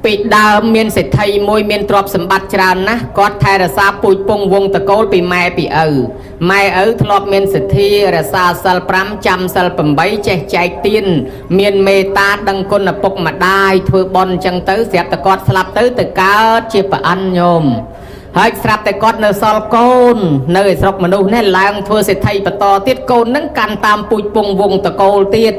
ពីដើមមានសេដ្ឋីមួយមានទ្រព្យសម្បត្តិច្រើនណាស់គាត់ថែរក្សាពូជពងវងតកូលពីម៉ែពីឪម៉ែឪធ្លាប់មានសទ្ធារក្សាសិល5ចាំសិល8ចេះចែកទានមានមេត្តាដឹងគុណឪពុកម្ដាយធ្វើបុណ្យអញ្ចឹងទៅស្រាប់តែគាត់ស្លាប់ទៅកើតជាប្រអិនញោមហើយស្រាប់តែគាត់នៅសល់កូននៅឯស្រុកមនុស្សនេះឡើងធ្វើសេដ្ឋីបន្តទៀតកូននឹងកាន់តាមពូជពងវងតកូលទៀត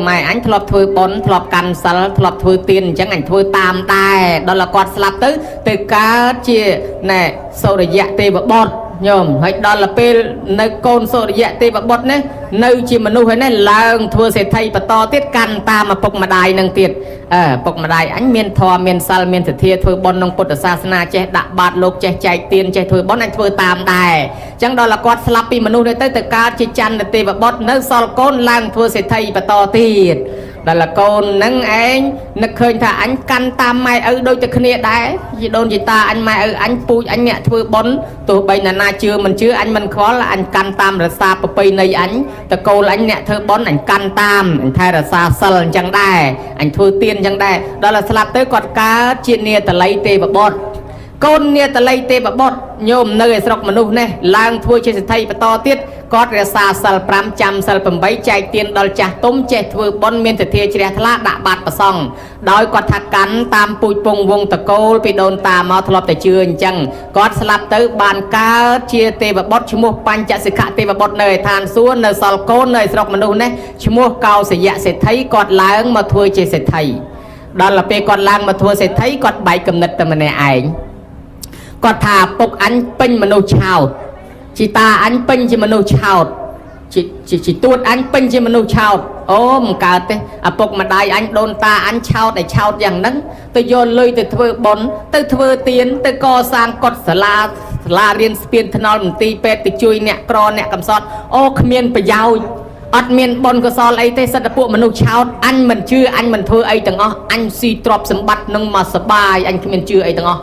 ម៉ែអញធ្លាប់ធ្វើបុណ្យធ្លាប់កាន់សិលធ្លាប់ធ្វើទានអញ្ចឹងអញធ្វើតាមដែរដល់គាត់ស្លាប់ទៅកើតជាណែសូរយៈទេវបុត្រញោមហើយដល់ពេលនៅកូនសូរយៈទេវបុត្រនេះនៅជាមនុស្សហើយនេះឡើងធ្វើសេដ្ឋីបន្តទៀតកាន់តាមឪពុកម្ដាយនឹងទៀតឪពុកម្ដាយអញមានធម៌មានសិលមានសទ្ធាធ្វើបុណ្យក្នុងពុទ្ធសាសនាចេះដាក់បាតលោកចេះចែកទានចេះធ្វើបុណ្យអញធ្វើតាមដែរអញ្ចឹងដល់គាត់ស្លាប់ពីមនុស្សនេះទៅកើតជាច័ន្ទទេវបុត្រនៅសល់កូនឡើងធ្វើសេដ្ឋីបន្តទៀតដល់កូននឹងឯងនឹកឃើញថាអញកាន់តាមម៉ែឪដូចតែគ្នាដែរជីដូនជីតាអញម៉ែឪអញពូជអញអ្នកធ្វើបុណ្យទោះបីណាជឿមិនជឿអញមិនខ្វល់អញកាន់តាមរសាប្រពៃណីអញតកូលអញអ្នកធ្វើបុណ្យអញកាន់តាមអញថែរក្សាសិលអញ្ចឹងដែរអញធ្វើទានអញ្ចឹងដែរដល់ស្លាប់ទៅគាត់កើតជានាតល័យទេវបុត្រកូននាតល័យទេវបុត្រញោមនៅឯស្រុកមនុស្សនេះឡើងធ្វើជាសេដ្ឋីបន្តទៀតគាត់រក្សាសិល5ចាំសិល8ចែកទានដល់ចាស់ទុំចេះធ្វើបុណ្យមានសទ្ធាជ្រះថ្លាដាក់បាតប្រសង់ដោយគាត់ថាកាន់តាមពូជពងវងតកូលពីដូនតាមកធ្លាប់តែជឿអញ្ចឹងគាត់ស្លាប់ទៅបានកើតជាទេវបុត្រឈ្មោះបញ្ចសិខៈទេវបុត្រនៅឯឋានសួគ៌នៅសល់កូននៅស្រុកមនុស្សនេះឈ្មោះកោសយៈសេដ្ឋីគាត់ឡើងមកធ្វើជាសេដ្ឋីដល់ពេលគាត់ឡើងមកធ្វើសេដ្ឋីគាត់បែកគំនិតតែម្នាក់ឯងគាត់ថាពុកអញពេញមនុស្សឆោតជីតាអញពេញជាមនុស្សឆោតជីទួតអញពេញជាមនុស្សឆោតអូមិនកើតទេឪពុកម្ដាយអញដូនតាអញឆោតឲ្យឆោតយ៉ាងហ្នឹងទៅយកលុយទៅធ្វើបុណ្យទៅធ្វើទានទៅកសាងកុដិសាលារៀនស្ពានថ្នល់មន្ទីរពេទ្យទៅជួយអ្នកក្រអ្នកកំសត់អូគ្មានប្រយោជន៍អត់មានបុណ្យកុសលអីទេសិតតែពួកមនុស្សឆោតអញមិនជឿអញមិនធ្វើអីទាំងអស់អញស៊ីទ្រព្យសម្បត្តិនឹងមកសបាយអញគ្មានជឿអីទាំងអស់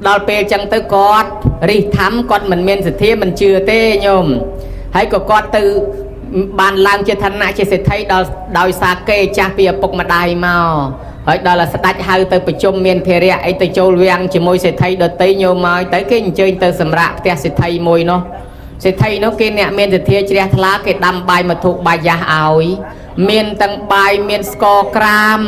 ដល់ពេលចឹងទៅគាត់រិះធម្មគាត់មិនមានសទ្ធាមិនជឿទេញោមហើយក៏គាត់ទៅបានឡើងជាឋានៈជាសេដ្ឋីដោយសារគេចាស់ពីឪពុកម្ដាយមកហើយដល់ស្ដេចហៅទៅប្រជុំមានភារៈអីទៅចូលវាំងជាមួយសេដ្ឋីដតីញោមមកទៅគេអញ្ជើញទៅសម្រាប់ផ្ទះសេដ្ឋីមួយនោះសេដ្ឋីនោះគេអ្នកមានសទ្ធាជ្រះថ្លាគេដាំបាយមធុបាយយ៉ាស់ឲ្យមានទាំងបាយមានស្ករក្រាម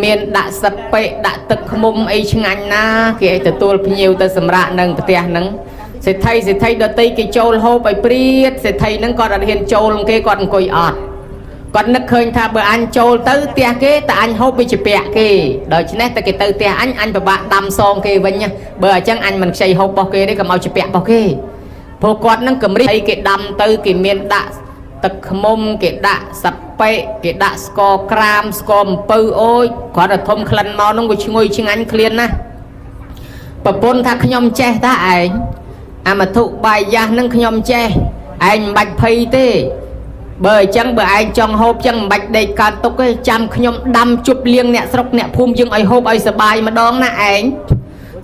មានដាក់សិតពេកដាក់ទឹកឃ្មុំអីឆ្ងាញ់ណាគេឲ្យទទួលភ្ញៀវទៅសម្រាប់នឹងផ្ទះហ្នឹងសេដ្ឋីដតីគេចូលហូបឲ្យព្រាតសេដ្ឋីហ្នឹងគាត់អត់ហ៊ានចូលគេគាត់អង្គុយអត់គាត់នឹកឃើញថាបើអញចូលទៅផ្ទះគេតែអញហូបវិជ្ជពៈគេដូច្នេះតែគេទៅផ្ទះអញពិបាកដាំសងគេវិញបើអញ្ចឹងអញមិនខ្ចីហូបរបស់គេទេកុំឲ្យជពៈរបស់គេព្រោះគាត់នឹងកម្រិតអីគេដាំទៅគេមានដាក់ទឹកឃ្មុំគេដាក់សាប៉េគេដាក់ស្ករក្រាមស្ករអំពៅអូយគាត់តែធំក្លិនមកនោះវាឈ្ងុយឆ្ងាញ់ឃ្លានណាប្រពន្ធថាខ្ញុំចេះតាឯងអាមធុបាយយ៉ាស់នឹងខ្ញុំចេះឯងមិនបាច់ភ័យទេបើអញ្ចឹងបើឯងចង់ហូបចឹងមិនបាច់ដេកកើតទុកទេចាំខ្ញុំដាំជប់លៀងអ្នកស្រុកអ្នកភូមិយើងឲ្យហូបឲ្យសបាយម្ដងណាឯង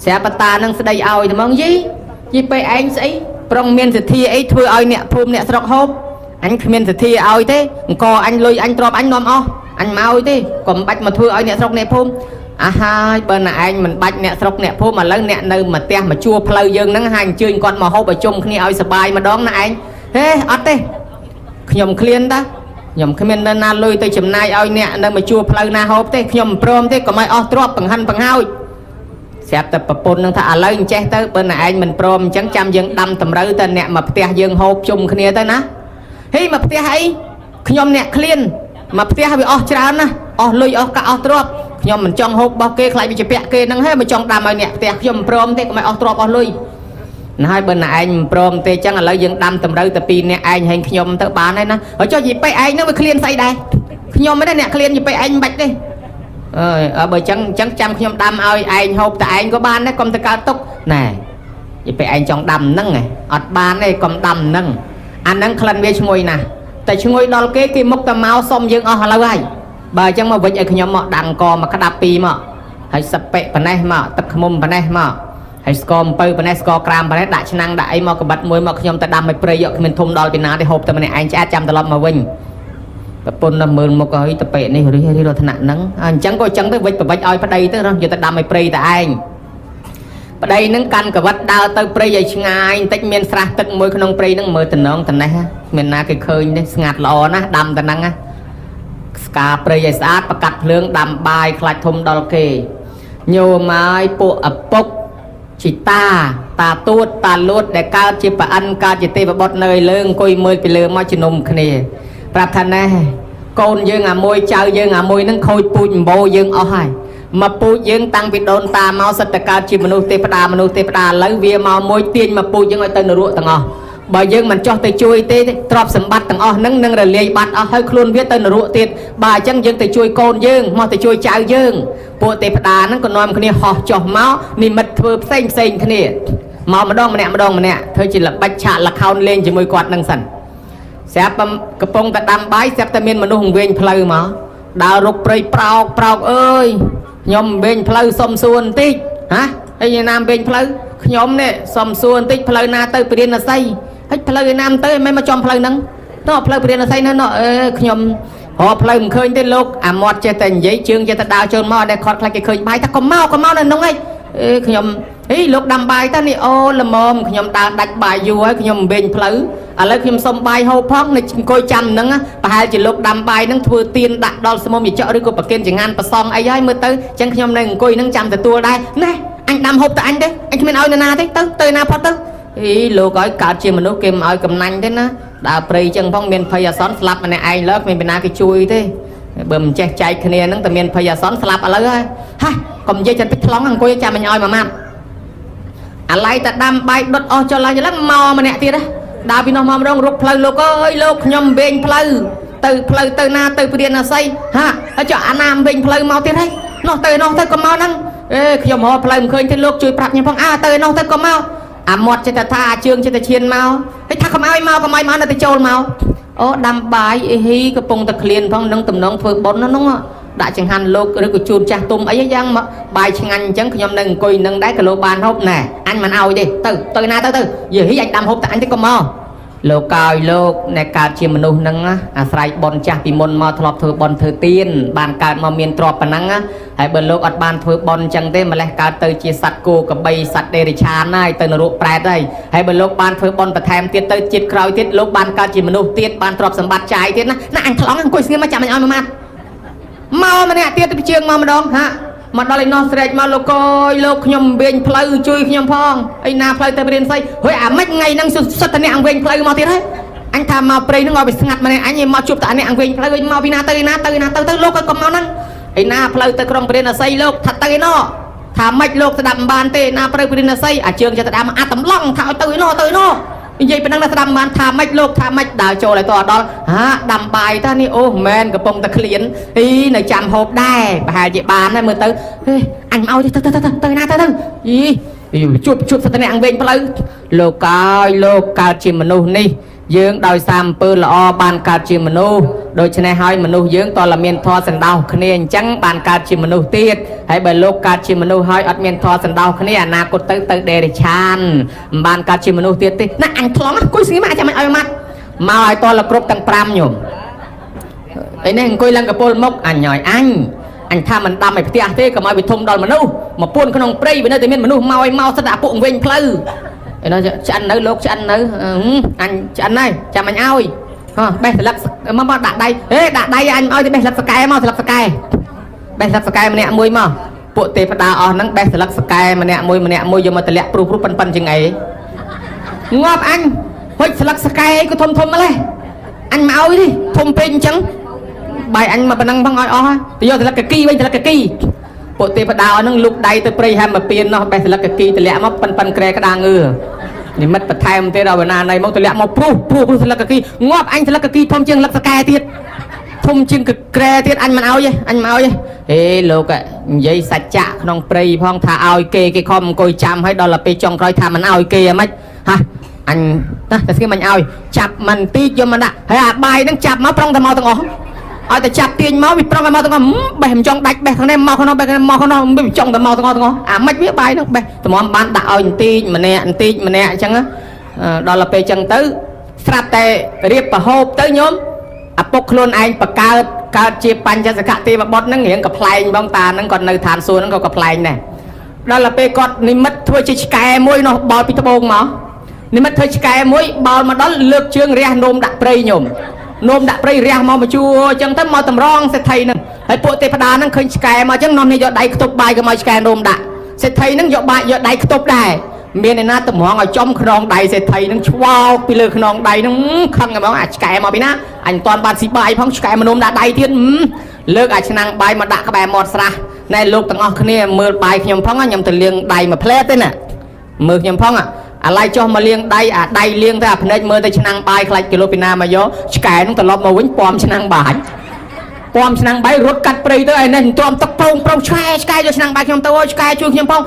ស្រាប់តានឹងស្ដីឲ្យហ្មងយីពេលឯងស្អីប្រុងមានសទ្ធាអីធ្វើឲ្យអ្នកភូមិអ្នកស្រុកហូបអញគ្មានសទ្ធាឲ្យទេអង្គអញលុយអញទ្រព្យអញនាំអស់អញមកទេកុំបាច់មកធ្វើឲ្យអ្នកស្រុកអ្នកភូមិអាហើយបើណាឯងមិនបាច់អ្នកស្រុកអ្នកភូមិឥឡូវអ្នកនៅមកផ្ទះមកជួផ្លូវយើងហ្នឹងហើយអញ្ជើញគាត់មកហូបឲ្យជុំគ្នាឲ្យសបាយម្ដងណាឯងហេអត់ទេខ្ញុំឃ្លានតាខ្ញុំគ្មានណាលុយទៅចំណាយឲ្យអ្នកនៅមកជួផ្លូវណាហូបទេខ្ញុំមិនព្រមទេកុំឲ្យអស់ទ្រព្យបង្ហិនបង្ហើយស្រាប់តែប្រពន្ធនឹងថាឥឡូវអញ្ចេះទៅបើណាឯងមិនព្រមអញ្ចឹងចាំយើងដាំតម្រូវទៅអ្នកមកផ្ទះយើងហូបជុំគ្នាទៅណាហេមកផ្ទះអីខ្ញុំអ្នកឃ្លានមកផ្ទះវាអស់ច្រើនណាអស់លុយអស់កាក់អស់ទ្រព្យខ្ញុំមិនចង់ហូបរបស់គេខ្លាចវិជ្ជពៈគេហ្នឹងហេមកចង់ដាំឲ្យអ្នកផ្ទះខ្ញុំមិនព្រមទេកុំឲ្យអស់ទ្រព្យអស់លុយណាហើយបើណាឯងមិនព្រមទេអញ្ចឹងឥឡូវយើងដាំតម្រូវតែពីរអ្នកឯងហើយខ្ញុំទៅបានហើយណាហើយចុះយីពេឯងហ្នឹងវាឃ្លានស្អីដែរខ្ញុំមិនដែរអ្នកឃ្លានយីពេឯងមិនបាច់ទេអើបើអញ្ចឹងចាំខ្ញុំដាំឲ្យឯងហូបតែឯងក៏បានដែរកុំទៅកើតទុកណែយីពេឯងចង់ដាំហ្នឹងអត់បានទេកុំដាំហ្នឹងអាហ្នឹងក្លិនវាឈ្ងុយណាស់តែឈ្ងុយដល់គេមុខតែមកសុំយើងអស់ឥឡូវហើយបើអញ្ចឹងមកវិញឲ្យខ្ញុំមកដាំកមកក្តាប់ពីរមកហើយសប៉ិប៉ណេះមកទឹកឃ្មុំប៉ណេះមកហើយស្ករអំពៅប៉ណេះស្ករក្រាមប៉ណេះដាក់ឆ្នាំងដាក់អីមកកបិតមួយមកខ្ញុំទៅដាំឲ្យព្រៃយកគ្មានធំដល់ពីណាទេហូបតែម្នាក់ឯងឆ្អែតចាំត្រឡប់មកវិញ ប្រពន្ធដល់មើលមកឲ្យតពេនេះរីរធនៈហ្នឹងអញ្ចឹងក៏អញ្ចឹងទៅវិចប្រវិចឲ្យប្តីទៅយកទៅដាំឲ្យព្រៃតែឯងប្តីហ្នឹងកាន់កវិតដើរទៅព្រៃឲ្យឆ្ងាយបន្តិចមានស្រះទឹកមួយក្នុងព្រៃហ្នឹងមើលតំណងតំណេះមានណាគេឃើញទេស្ងាត់ល្អណាស់ដាំតែហ្នឹងស្ការព្រៃឲ្យស្អាតប្រកាត់ភ្លើងដាំបាយខ្លាច់ធំដល់គេញោមឲ្យពួកឪពុកជីតាទួតតាលួតដែលកើតជាប្រអិនកើតជាទេវបុត្រនៅលើអង្គុយមើលពីលើមកជំនុំគ្នាប្រាប់ថាណែកូនយើងអាមួយចៅយើងអាមួយហ្នឹងខូចពូជអម្បូរយើងអស់ហើយមកពូជយើងតាំងពីដូនតាមកសិតតែកើតជាមនុស្សទេវតាឥឡូវវាមកមួយទាញមកពូជយើងឲ្យទៅនរកទាំងអស់បើយើងមិនចោះទៅជួយទេទ្រព្យសម្បត្តិទាំងអស់ហ្នឹងនឹងរលាយបាត់អស់ហើយខ្លួនវាទៅនរកទៀតបើអញ្ចឹងយើងទៅជួយកូនយើងមកទៅជួយចៅយើងពួកទេវតាហ្នឹងក៏នាំគ្នាហោះចុះមកនិមិត្តធ្វើផ្សេងគ្នាមកម្ដងម្នាក់ធ្វើជាល្បិចឆាកល្ខោនលេងជាមួយគាត់នឹងសិនស្រាប់កំពុងតែដាំបាយស្រាប់តែមានមនុស្សវិញផ្លូវមកដើររុកព្រៃប្រោកអើយខ្ញុំវិញផ្លូវសុំសួរបន្តិចហ៎អីណាមវិញផ្លូវខ្ញុំនេះសុំសួរបន្តិចផ្លូវណាទៅព្រានស័យហើយផ្លូវឯណាមទៅមិនមកចំផ្លូវហ្នឹងទៅផ្លូវព្រានស័យនោះខ្ញុំផ្លូវមិនឃើញទេលោកអាមាត់ចេះតែនិយាយជើងចេះតែដើរចូលមកដែលគាត់ខ្លាចគេឃើញបាយថាកុំមកនៅនោះឯងខ្ញុំលោកដាំបាយតើនេះអូល្មមខ្ញុំដើរដាច់បាយយូរហើយខ្ញុំវិញផ្លូវឥឡូវខ្ញុំសុំបាយហូបផងនៅអង្គុយចាំហ្នឹងប្រហែលជាលោកដាំបាយហ្នឹងធ្វើទៀនដាក់ដល់ស្មុំយចកឬក៏ប្រគិនចងានប្រសងអីហើយមើលទៅអញ្ចឹងខ្ញុំនៅអង្គុយហ្នឹងចាំទទួលដែរណែអញដាំហូបតែអញទេអញគ្មានឲ្យនរណាទេទៅណាផុតទៅលោកឲ្យកើតជាមនុស្សគេមិនឲ្យកំណាញ់ទេណាដើរព្រៃអញ្ចឹងផងមានភ័យអាសន្នស្លាប់ម្នាក់ឯងលើគ្មានពីណាគេជួយទេបើមិនចេះចែកគ្នាហ្នឹងតែមានភ័យអាសន្នស្លាប់ឥឡូវហើយហាកុំនិយាយចិនពេចថ្លង់អង្គុយចាំអញឲ្យមួយម៉ាត់អាឡៃតែដាំបាយដុតអស់ចុះឡើងមកម្នាក់ទៀតដើរពីនោះមកម្ដងរុកផ្លូវលោកអើយលោកខ្ញុំវិញផ្លូវទៅណាទៅព្រានស័យហាហើយចុះអាណាមវិញផ្លូវមកទៀតហើយនោះទៅកុំមកហ្នឹងខ្ញុំរកផ្លូវមិនឃើញទេលោកជួយប្រាប់ខ្ញុំផងទៅនោះទៅកុំមកអាមាត់ចិត្តថាជើងចិត្តឈានមកហើយថាកុំឲ្យមកនៅទៅចូលមកអូដាំបាយអីហ៊ីកំពុងតែឃ្លានផងនឹងតំណងធ្វើបុណ្យហ្នឹងដាក់ចង្ហាន់លោកឬក៏ជូនចាស់ទុំអីយ៉ាងមកបាយឆ្ងាញ់អញ្ចឹងខ្ញុំនៅអង្គុយនឹងដែរក៏លោកបានហូបណែអញមិនឲ្យទេទៅណាទៅយីហ៊ីអញដាំហូបតែអញទៅកុំមកលោកកោយលោកអ្នកកើតជាមនុស្សហ្នឹងអាស្រ័យបុណ្យចាស់ពីមុនមកធ្លាប់ធ្វើបុណ្យធ្វើទានបានកើតមកមានទ្រព្យប៉ុណ្ណឹងហើយបើលោកអត់បានធ្វើបុណ្យអញ្ចឹងទេម្លេះកើតទៅជាសត្វគោក្របីសត្វដេរិឆានហើយទៅនរកប្រែតហើយបើលោកបានធ្វើបុណ្យបន្ថែមទៀតទៅជាតិក្រោយទៀតលោកបានកើតជាមនុស្សទៀតបានទ្រព្យសម្បត្តិចាយទៀតណាអញខ្លងអង្គុយស្ងៀមមកចាំអញឲ្យមួយម៉ាត់មកម្នាក់ទៀតទៅជើងមកម្ដងហាមកដល់ឯនោះស្រែកមកលោកអើយលោកខ្ញុំវិញផ្លូវជួយខ្ញុំផងឯណាផ្លូវទៅព្រានស័យហុយអាម៉េចថ្ងៃហ្នឹងសុទ្ធតែអ្នកអង្គវិញផ្លូវមកទៀតហើយអញថាមកព្រៃហ្នឹងឲ្យវាស្ងាត់ម្នាក់អញមកជួបតែអ្នកអង្គវិញផ្លូវមកពីណាទៅណាទៅលោកក៏កុំមកហ្នឹងឯណាផ្លូវទៅក្រុងព្រានស័យលោកថាទៅឯនោះថាម៉េចលោកស្ដាប់មិនបានទេណាព្រៃព្រានស័យអាជើងចេះតែដាក់អាតំឡងថាឲ្យទៅឯនោះនិយាយប៉ុណ្ណឹងស្ដាប់មិនបានថាម៉េចលោកថាម៉េចដើរចូលឲ្យតដល់ដាំបាយតានេះអូមែនកំពុងតែឃ្លាននៅចាំហូបដែរប្រហែលជាបានហើយមើលទៅអញមកឲ្យទៅណាទៅជួបសត្វអ្នកអង្គវិញផ្លូវលោកកោយលោកកើតជាមនុស្សនេះយើងដោយសារអំពើល្អបានកើតជាមនុស្សដូច្នេះហើយមនុស្សយើងតើមានធម៌សណ្ដោសគ្នាអញ្ចឹងបានកើតជាមនុស្សទៀតហើយបើលោកកើតជាមនុស្សហើយអត់មានធម៌សណ្ដោសគ្នាអនាគតទៅដេរិឆានមិនបានកើតជាមនុស្សទៀតទេណាអញខ្លងអង្គុយស្ងៀមអាចមិនឲ្យម៉ាត់មកឲ្យតលគ្រប់ទាំង5ញោមឯនេះអង្គុយឡើងកពុលមុខអញឲ្យអញថាមិនដាំឲ្យផ្ទះទេកុំឲ្យវាធំដល់មនុស្សមកពួនក្នុងព្រៃវានៅតែមានមនុស្សមកសិតតែពួកវិញផ្លូវឯនោះឆ្អិននៅលោកឆ្អិននៅអញឆ្អិនហើយចាំអញឲ្យបេះស្លឹកមកដាក់ដៃដាក់ដៃអញឲ្យទៅបេះស្លឹកសកែមកស្លឹកសកែបេះស្លឹកសកែម្នាក់មួយមកពួកទេវតាអស់ហ្នឹងបេះស្លឹកសកែម្នាក់មួយយកមកតម្លាក់ព្រុសប៉ុនជាងអីងាប់អញហុចស្លឹកសកែក៏ធំម្លេះអញមកឲ្យទេធំពេកអញ្ចឹងបាយអញមកប៉ុណ្ណឹងផងឲ្យអស់ហើយទៅយកស្លឹកកគីវិញស្លឹកកគីពួកទេវតាហ្នឹងលុកដៃទៅព្រៃហែមមកពៀននោះបេះស្លឹកកគីតម្លាក់មកប៉ុនក្រែក្តាងើនិមិត្តបន្ថែមទេដល់វណ្ណាណៃមកតម្លាក់មកព្រុសស្លឹកកគីងាប់អញស្លឹកកគីធំជាងស្លឹកសកែទៀតធំជាងក្រែទៀតអញមិនឲ្យទេអញមកឲ្យទេលោកនិយាយសច្ចៈក្នុងព្រៃផងថាឲ្យគេខំអង្គុយចាំឲ្យដល់ពេលចុងក្រោយថាមិនឲ្យគេហ្មងអញណាតែស្គីមិនឲ្យចាប់មិនតិចយកមកដាក់ហើយអាបាយហ្នឹងចាប់មកប្រងតែមកទាំងអស់ឲ្យតែចាប់ទាញមកវាប្រងតែមកទាំងអស់បេះមិនចង់ដាច់បេះខាងនេះមកខាងនោះបេះខាងនេះមកខាងនោះវាចង់តែមកទាំងអស់អាម៉េចវាបាយហ្នឹងបេះតម្រាំបានដាក់ឲ្យបន្តិចម្នាក់អញ្ចឹងដល់ពេលអញ្ចឹងទៅស្រាប់តែរៀបប្រហូបទៅញោម អាពុកខ្លួនឯងបកើតជាបញ្ចសកៈទេវបុត្រហ្នឹងរៀងកំ pl ែងបងតាហ្នឹងគាត់នៅឋានសួគ៌ហ្នឹងក៏កំ pl ែងដែរដល់ទៅពេលគាត់និមិត្តធ្វើជាឆ្កែមួយនោះបោលពីត្បូងមកនិមិត្តធ្វើឆ្កែមួយបោលមកដល់លើកជើងរះនោមដាក់ព្រៃញោមនោមដាក់ព្រៃរះមកមកជួអញ្ចឹងទៅមកតម្រងសេដ្ឋីហ្នឹងហើយពួកទេវតាហ្នឹងឃើញឆ្កែមកអញ្ចឹងនាំនេះយកដៃខ្ទប់បាយក៏មកឆ្កែនោមដាក់សេដ្ឋីហ្នឹងយកបាយយកដៃខ្ទប់ដែរមានឯណាតម្រងឲ្យចំខ្នងដៃសេដ្ឋីហ្នឹងឆ្វោកពីលើខ្នងដៃហ្នឹងខឹងហ្មងអាឆ្កែមកពីណាអញមិនតាន់បានស៊ីបាយផងឆ្កែមកនោមដាក់ដៃទៀតលើកអាឆ្នាំងបាយមកដាក់ក្បែរមាត់ស្រះណែលោកទាំងអស់គ្នាមើលបាយខ្ញុំផងខ្ញុំទៅលាងដៃមួយផ្លែទេណាមើលខ្ញុំផងអាឡៃចុះមកលាងដៃអាដៃលាងទៅអាភ្នែកមើលទៅឆ្នាំងបាយខ្លាច់គីឡូពីណាមកយកឆ្កែនឹងត្រឡប់មកវិញពំឆ្នាំងបាយពំឆ្នាំងបាយរត់កាត់ព្រៃទៅឯនេះមិនទាន់ទឹកប្រងឆ្កែយកឆ្នាំងបាយខ្ញុំទៅអើយឆ្កែជួយខ្ញុំផង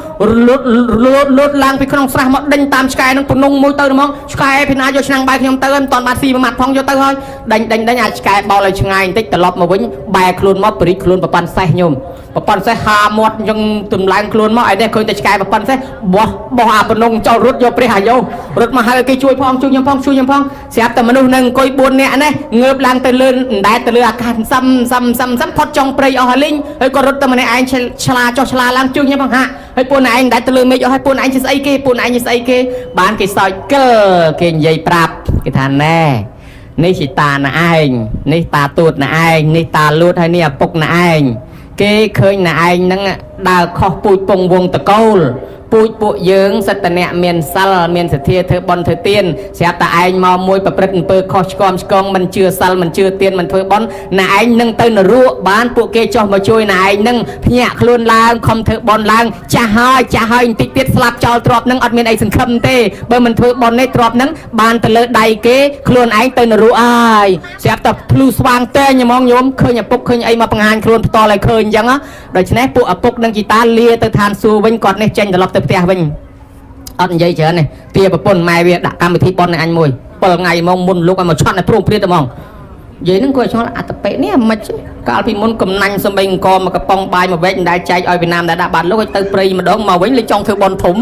លូតឡើងពីក្នុងស្រះមកដេញតាមឆ្កែនឹងពនុងមួយទៅហ្មងឆ្កែពីណាយកឆ្នាំងបាយខ្ញុំទៅមិនទាន់បានស៊ីមួយម៉ាត់ផងយកទៅហើយដេញអាឆ្កែបោលឲ្យឆ្ងាយបន្តិចត្រឡប់មកវិញបែរខ្លួនមកបរិចខ្លួនប្រប៉ាន់សេះញោមប្រប៉ាន់សេះហាមាត់អញ្ចឹងទម្លែងខ្លួនមកឯនេះឃើញតែឆ្កែប្រប៉ាន់សេះបោះអាពនុងចោលរត់យកព្រះអាយុរត់មកហើយគេជួយផងជួយខ្ញុំផងស្រាប់តែមនុស្សនឹងអង្គុយ4នាក់នេះងើបឡើងទៅលើដែតទៅលើអាកាសសំផុតចុងព្រៃអស់ហើយលីងហើយក៏រត់ទៅម្នាក់ឯងឆ្លាចុះឆ្លាឡើងជួយខ្ញុំផងហាហើយពួកឯងដែតទៅលើមេឃអស់ហើយពួកឯងជាស្អីគេពួកឯងជាស្អីគេបានគេសើចកិលគេនិយាយប្រាប់គេថាណែនេះជាតាណែឯងនេះតាទួតណែឯងនេះតាលួតហើយនេះឪពុកណែឯងគេឃើញណែឯងហ្នឹងដើរខុសពូជពងវងតកូលពូជពួកយើងសិតតអ្នកមានសិលមានសទ្ធាធ្វើបុណ្យធ្វើទានស្រាប់តែឯងមកមួយប្រព្រឹត្តអំពើខុសឆ្គងមិនជឿសិលមិនជឿទានមិនធ្វើបុណ្យណែឯងនឹងទៅនរកបានពួកគេចុះមកជួយណែឯងនឹងភ្ញាក់ខ្លួនឡើងខំធ្វើបុណ្យឡើងចាស់ហើយបន្តិចទៀតស្លាប់ចោលទ្រព្យនឹងអត់មានអីសង្ឃឹមទេបើមិនធ្វើបុណ្យនេះទ្រព្យនឹងបានទៅលើដៃគេខ្លួនឯងទៅនរកហើយស្រាប់តែភ្លឺស្វាងតែញហ្មងញោមឃើញឪពុកឃើញអីមកបង្ហាញខ្លួនផ្ទាល់ឲ្យឃើញអញ្ចឹងដូច្នេះពួកឪពុកនឹងជីតាលាទៅឋានសួគ៌វិញគាត់នេះចេញត្រឡប់ទៅផ្ទះវិញអត់និយាយច្រើនទេទាប្រពន្ធម៉ែវាដាក់កម្មវិធីប៉ុនឲ្យអញមួយ7ថ្ងៃហ្មងមុនលោកឲ្យមកឆាត់ឲ្យព្រមព្រៀតហ្មងនិយាយហ្នឹងគាត់ឆ្ងល់អត្តបិនេះមិនកាលពីមុនកំណាញ់សំបីអង្គមកកំប៉ុងបាយមកវែកមិនដែលចែកឲ្យវៀតណាមដែលដាក់បាត់លោកឲ្យទៅព្រៃម្ដងមកវិញលេចចង់ធ្វើប៉ុនធំ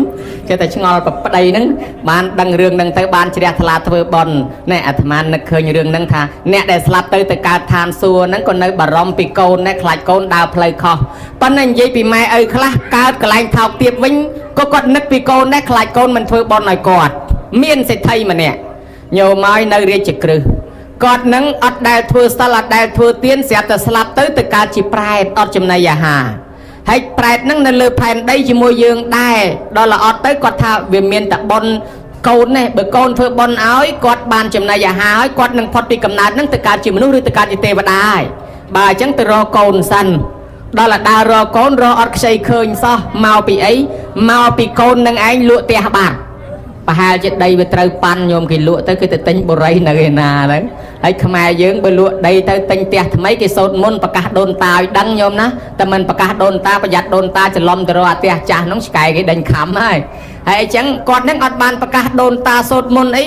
គេតែឆ្ងល់ប្តីហ្នឹងបានដឹងរឿងហ្នឹងទៅបានជ្រះថ្លាធ្វើប៉ុនណែអាត្មានឹកឃើញរឿងហ្នឹងថាអ្នកដែលស្លាប់ទៅកើតឋានសួគ៌ហ្នឹងក៏នៅបារម្ភពីកូនដែរខ្លាចកូនដើរផ្លូវខុសប៉ុន្តែនិយាយពីម៉ែឪខ្លះកើតកន្លែងថោកទាបវិញក៏គាត់នឹកពីកូនដែរខ្លាចកូនមិនធ្វើប៉ុនឲ្យគាត់មានសេដ្ឋីម្នាក់ញោមឲ្យនៅរាជក្រឹសគាត់នឹងអត់ដែលធ្វើសិលអត់ដែលធ្វើទានស្រាប់តែស្លាប់ទៅកើតជាប្រែតអត់ចំណីអាហារហើយប្រែតនឹងនៅលើផែនដីជាមួយយើងដែរដល់ល្អត់ទៅគាត់ថាវាមានតែប៉ុនកូននេះបើកូនធ្វើប៉ុនឲ្យគាត់បានចំណីអាហារហើយគាត់នឹងផុតពីកំណើតនឹងទៅកើតជាមនុស្សឬទៅកើតជាទេវតាហើយបើអញ្ចឹងទៅរកកូនសិនដល់តែដើររកកូនរកអត់ខ្ចីឃើញសោះមកពីអីមកពីកូននឹងឯងលក់ផ្ទះបាត់ប្រហែលជាដីវាត្រូវប៉ាន់ញោមគេលក់ទៅគឺទៅទិញបុរីនៅឯណាហ្នឹងហើយខ្មែរយើងបើលក់ដីទៅទិញផ្ទះថ្មីគេសូត្រមុនប្រកាសដូនតាឲ្យដឹងញោមណាតែមិនប្រកាសដូនតាប្រយ័ត្នដូនតាច្រឡំទៅរកអាផ្ទះចាស់ហ្នឹងឆ្កែគេដេញខំហើយហើយអញ្ចឹងគាត់ហ្នឹងអត់បានប្រកាសដូនតាសូត្រមុនអី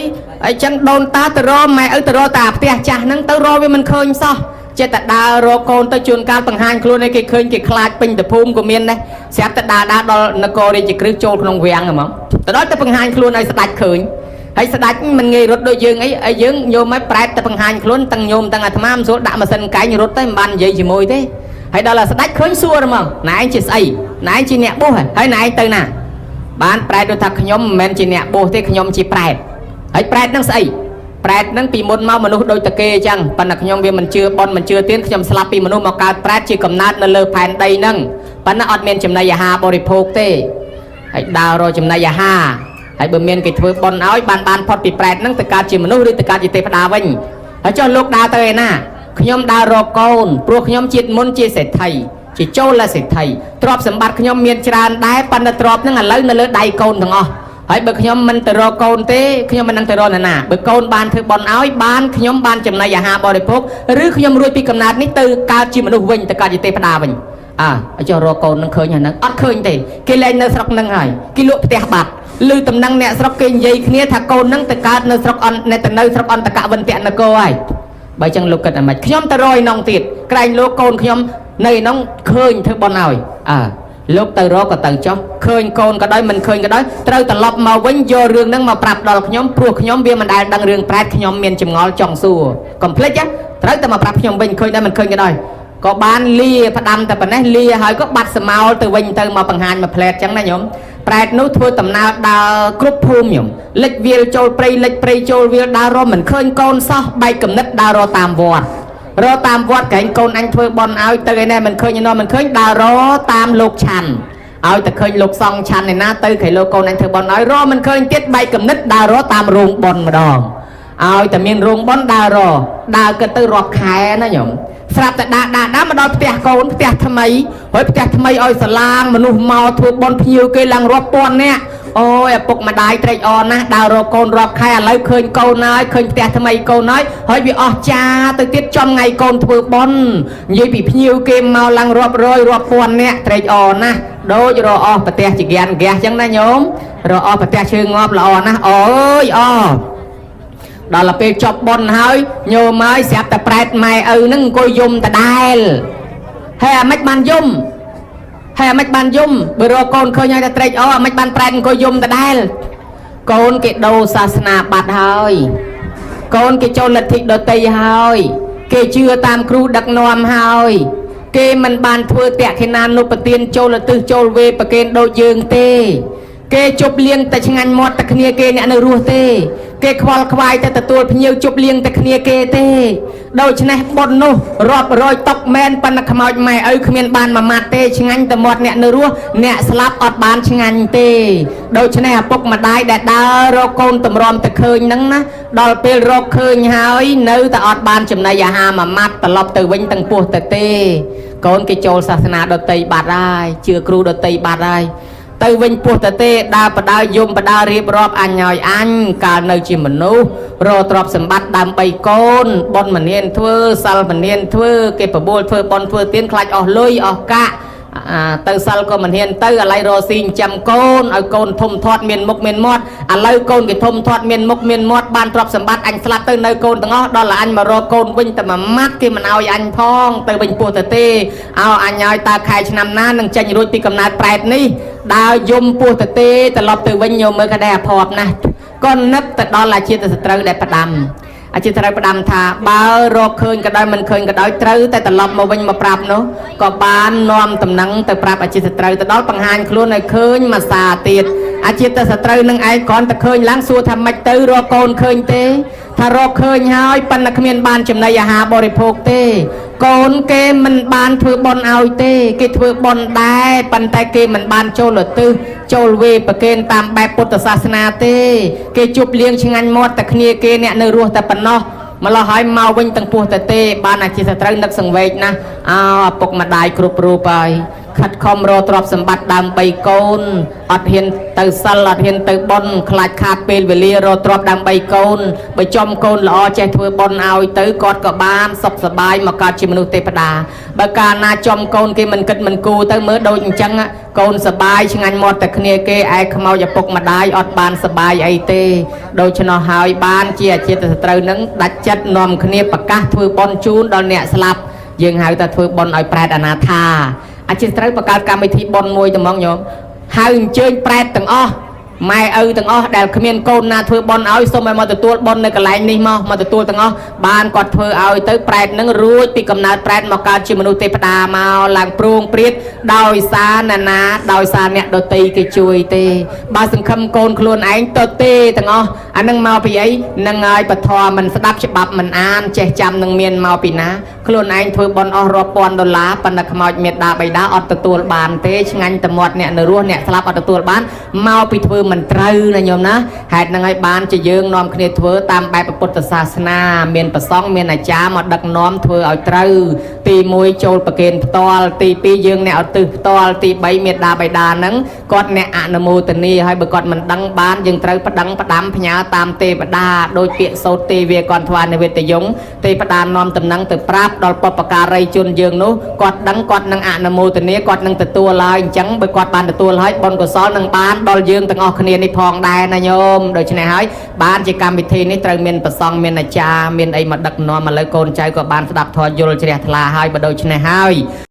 អញ្ចឹងដូនតាទៅរកម៉ែឪទៅរកតាផ្ទះចាស់ហ្នឹងទៅរកវាមិនឃើញសោះចិត្តតែដើររកកូនទៅជួនកាលបង្ហាញខ្លួនឲ្យគេឃើញគេខ្លាចពេញទៅភូមិក៏មានដែរស្រាប់តែដើរដល់នគររាជក្រឹសចូលក្នុងវាំងហ្មងទៅដល់ទៅបង្ហាញខ្លួនឲ្យស្ដេចឃើញហើយស្ដេចមិនងាយរត់ដូចយើងអីហើយយើងញោមឲ្យប្រែតទៅបង្ហាញខ្លួនទាំងញោមទាំងអាត្មាមិនស្រួលដាក់ម៉ាស៊ីនកែងរត់ទៅមិនបាននិយាយជាមួយទេហើយដល់តែស្ដេចឃើញសួរហ្មងណែឯងជាស្អីណែឯងជាអ្នកបួសហើយណែឯងទៅណាបានប្រែតទៅថាខ្ញុំមិនមែនជាអ្នកបួសទេខ្ញុំជាប្រែតហើយប្រែតនឹងស្អីប្រែតហ្នឹងពីមុនមកមនុស្សដូចតាគេអញ្ចឹងប៉ុន្តែខ្ញុំវាមិនជឿប៉ុនមិនជឿទៀនខ្ញុំស្លាប់ពីមនុស្សមកកើតប្រែតជាកំណើតនៅលើផែនដីហ្នឹងប៉ុន្តែអត់មានចំណីអាហារបរិភោគទេហើយដើររកចំណីអាហារហើយបើមានគេធ្វើប៉ុនឲ្យបានផុតពីប្រែតហ្នឹងទៅកើតជាមនុស្សឬទៅកើតជាទេវតាវិញហើយចុះលោកដើរទៅឯណាខ្ញុំដើររកកូនព្រោះខ្ញុំជាតិមុនជាសេដ្ឋីជាចូលសេដ្ឋីទ្រព្យសម្បត្តិខ្ញុំមានច្រើនដែរប៉ុន្តែទ្រព្យហ្នឹងឥឡូវនៅលើដៃកូនទាំងអស់ហើយបើខ្ញុំមិនទៅរកកូនទេខ្ញុំមិននឹងទៅរកនរណាបើកូនបានធ្វើបន់ឲ្យបានខ្ញុំបានចំណីអាហារបរិភោគឬខ្ញុំរួចពីកំណើតនេះទៅកើតជាមនុស្សវិញទៅកើតជាទេវតាវិញចុះរកកូននឹងឃើញហ្នឹងអត់ឃើញទេគេលែងនៅស្រុកហ្នឹងហើយគេលក់ផ្ទះបាត់ឬតំណែងអ្នកស្រុកគេនិយាយគ្នាថាកូនហ្នឹងទៅកើតនៅស្រុកនៅស្រុកអន្តកវិន្ទនគរហើយបើចឹងលោកគិតអាម៉េចខ្ញុំទៅរយនងទៀតក្រែងលោកកូនខ្ញុំនៅក្នុងឃើញធ្វើបន់ឲ្យលោកទៅរកក៏ទៅចុះឃើញកូនក៏ដោយមិនឃើញក៏ដោយត្រូវត្រឡប់មកវិញយករឿងហ្នឹងមកប្រាប់ដល់ខ្ញុំព្រោះខ្ញុំវាមិនដែលដឹងរឿងប្រែតខ្ញុំមានចម្ងល់ចង់សួរកុំភ្លេច ត្រូវតែមកប្រាប់ខ្ញុំវិញឃើញដែរមិនឃើញក៏ដោយក៏បានលាផ្ដាំតែប៉ុណ្ណេះលាហើយក៏បាត់សមោលទៅវិញទៅមកបង្ហាញមកផ្លែតចឹងណាញោមប្រែតនោះធ្វើដំណើរដើរគ្រប់ភូមិញោមលិចវាលចូលព្រៃលិចព្រៃចូលវាលដើររមមិនឃើញកូនសោះបែកកំណត់ដើររតាមវត្តរតាមវត្តក្រែងកូនអញធ្វើបន់ឲ្យទៅឯនេះមិនឃើញណោះមិនឃើញដើររតាមលោកឆាន់ឲ្យតែឃើញលោកសង្ឃឆាន់ឯណាទៅក្រែងលោកកូនអញធ្វើបន់ឲ្យរមិនឃើញទៀតបែកកំណត់ដើររតាមរោងបន់ម្ដងឲ្យតែមានរោងបន់ដើររដើរគិតទៅរាប់ខែណាញោមស្រាប់តែដាក់មកដល់ផ្ទះកូនផ្ទះថ្មីហើយផ្ទះថ្មីឲ្យសាឡាងមនុស្សមកធ្វើបន់ភ្ញៀវគេឡើងរាប់ពាន់នាក់អូយឪពុកម្ដាយត្រេកអរណាស់ដើររកកូនរាប់ខែឥឡូវឃើញកូនហើយឃើញផ្ទះថ្មីកូនហើយវាអស់ចាទៅទៀតចំថ្ងៃកូនធ្វើបន់និយាយពីភ្ញៀវគេមកឡើងរាប់រយរាប់ពាន់នាក់ត្រេកអរណាស់ដូចរអស់ប្រទេសជាហ្គានហ្គាសចឹងណាញោមរអស់ប្រទេសជើងងាប់ល្អណាស់អើយអដល់ពេលចប់បន់ហើយញោមហើយស្រាប់តែប្រែតម៉ែឪហ្នឹងអង្គុយយំដដែលហើយអាម៉េចបានយំហើយអាម៉េចបានយំបើរកកូនឃើញហើយតែត្រេកអរអាម៉េចបានប្រែតអង្គុយយំដដែលកូនគេដូរសាសនាបាត់ហើយកូនគេចូលលទ្ធិដតីហើយគេជឿតាមគ្រូដឹកនាំហើយគេមិនបានធ្វើតក្កិណានុបទានចូលទិសចូលវេប្រកេនដូចយើងទេគេជប់លៀងតែឆ្ងាញ់មាត់តែគ្នាគេអ្នកនៅរស់ទេគេខ្វល់ខ្វាយតែទទួលភ្ញៀវជប់លៀងតែគ្នាគេទេដូច្នេះបុណ្យនោះរាប់រយតុកមែនប៉ុន្តែខ្មោចម៉ែឪគ្មានបានមួយម៉ាត់ទេឆ្ងាញ់តែមាត់អ្នកនៅរស់អ្នកស្លាប់អត់បានឆ្ងាញ់ទេដូច្នេះឪពុកម្ដាយដែលដើររកកូនតម្រាំតែឃើញហ្នឹងណាដល់ពេលរកឃើញហើយនៅតែអត់បានចំណីអាហារមួយម៉ាត់ត្រឡប់ទៅវិញទាំងពោះទៅទេកូនគេចូលសាសនាដតីបាត់ហើយជឿគ្រូដតីបាត់ហើយទៅវិញពោះទៅទេដើរបដើយំបដើរៀបរាប់អញឲ្យអញកាលនៅជាមនុស្សរកទ្រព្យសម្បត្តិដើម្បីកូនបនមនានធ្វើសិលមនានធ្វើគេបបួលធ្វើបនធ្វើទៀនខ្លាចអស់លុយអស់កាក់ទៅសិលក៏មិនហ៊ានទៅឥឡូវរស៊ីចិញ្ចឹមកូនឲ្យកូនធំធាត់មានមុខមានមាត់ឥឡូវកូនគេធំធាត់មានមុខមានមាត់បានទ្រព្យសម្បត្តិអញស្លាប់ទៅនៅកូនទាំងអស់ដល់អញមករកកូនវិញតែមួយម៉ាត់គេមិនឲ្យអញផងទៅវិញពោះទៅទេឲ្យអញឲ្យតើខែឆ្នាំណានឹងចេញរួចពីកំណើតប្រែតនេះដើរយំពោះទៅទេត្រឡប់ទៅវិញញោមមើលក៏ដែរអភ័ព្វណាស់ក៏នឹកទៅដល់អាជាសត្រូវដែលផ្ដាំអាជាត្រូវផ្ដាំថាបើរកឃើញក៏ដោយមិនឃើញក៏ដោយត្រូវតែត្រឡប់មកវិញមកប្រាប់នោះក៏បាននាំតំណែងទៅប្រាប់អាជាសត្រូវទៅដល់បង្ហាញខ្លួនឲ្យឃើញមួយសារទៀតអាជាសត្រូវនឹងឯងគ្រាន់តែឃើញឡើងសួរថាម៉េចទៅរកកូនឃើញទេថារកឃើញហើយប៉ុន្តែគ្មានបានចំណីអាហារបរិភោគទេកូនគេមិនបានធ្វើបន់ឲ្យទេគេធ្វើបន់ដែរប៉ុន្តែគេមិនបានចូលទិសចូលវេប្រកេនតាមបែបពុទ្ធសាសនាទេគេជប់លៀងឆ្ងាញ់មាត់តែគ្នាគេអ្នកនៅរស់តែប៉ុណ្ណោះម្ល៉េះហើយមកវិញទាំងពោះទៅទេបានអាជាសត្រូវនឹកសង្វេគណាឪពុកម្ដាយគ្រប់រូបហើយខិតខំរកទ្រព្យសម្បត្តិដើម្បីកូនអត់ហ៊ានទៅសិលអត់ហ៊ានទៅបន់ខ្លាចខាតពេលវេលារកទ្រព្យដើម្បីកូនបើចំកូនល្អចេះធ្វើបន់ឲ្យទៅគាត់ក៏បានសុខសប្បាយមកកើតជាមនុស្សទេវតាបើកាលណាចំកូនគេមិនគិតមិនគូរទៅមើលដូចអញ្ចឹងកូនសប្បាយឆ្ងាញ់មាត់តែគ្នាគេឯខ្មោចឪពុកម្ដាយអត់បានសប្បាយអីទេដូច្នោះហើយបានជាអាជាសត្រូវនឹងដាច់ចិត្តនាំគ្នាប្រកាសធ្វើបន់ជូនដល់អ្នកស្លាប់យើងហៅថាធ្វើបន់ឲ្យប្រែតអនាថាអាជាត្រូវបង្កើតកម្មវិធីបន់មួយត្មងញោមហៅអញ្ជើញប្រែតទាំងអស់ម៉ែឪទាំងអស់ដែលគ្មានកូនណាធ្វើបន់ឲ្យសូមឲ្យមកទទួលបន់នៅកន្លែងនេះមកទទួលទាំងអស់បានគាត់ធ្វើឲ្យទៅប្រែតនឹងរួចពីកំណើតប្រែតមកកើតជាមនុស្សទេវតាមកឡើងព្រងព្រាតដោយសារណាដោយសារអ្នកដតីគេជួយទេបើសង្ឃឹមកូនខ្លួនឯងទៅទេទាំងអស់អានឹងមកពីអីនឹងហើយបធម៌មិនស្ដាប់ច្បាប់មិនអានចេះចាំនឹងមានមកពីណាខ្លួនឯងធ្វើបន់អស់រាប់ពាន់ដុល្លារប៉ុន្តែខ្មោចមេត្តាបិតាអត់ទទួលបានទេឆ្ងាញ់តែមាត់អ្នកនៅរស់អ្នកស្លាប់អត់ទទួលបានមកពីធ្វើមិនត្រូវណាញោមណាហេតុហ្នឹងហើយបានជាយើងនាំគ្នាធ្វើតាមបែបពុទ្ធសាសនាមានប្រសង់មានអាចារ្យមកដឹកនាំធ្វើឲ្យត្រូវទី1ចូលប្រគេនផ្ទាល់ទី2យើងអ្នកឧទ្ទិសផ្ទាល់ទី3មេត្តាបិតាហ្នឹងគាត់អ្នកអនុមោទនាហើយបើគាត់មិនដឹងបានយើងត្រូវផ្ដាំផ្ញើតាមទេវតាដោយពាក្យសោតទេវាកន្ធវានិវេតយងទេវតានាំតំណែងទៅប្រាប់ដល់បុព្វការីជនយើងនោះគាត់ដឹងគាត់នឹងអនុមោទនាគាត់នឹងទទួលហើយអញ្ចឹងបើគាត់បានទទួលហើយបុណ្យកុសលនឹងបានដល់យើងទាំងអស់គ្នានេះផងដែរណាញោមដូច្នេះហើយបានជាកម្មវិធីនេះត្រូវមានប្រសង់មានអាចារ្យមានអីមកដឹកនាំឥឡូវកូនចៅក៏បានស្ដាប់ធម៌យល់ជ្រះថ្លាហើយបើដូច្នេះហើយ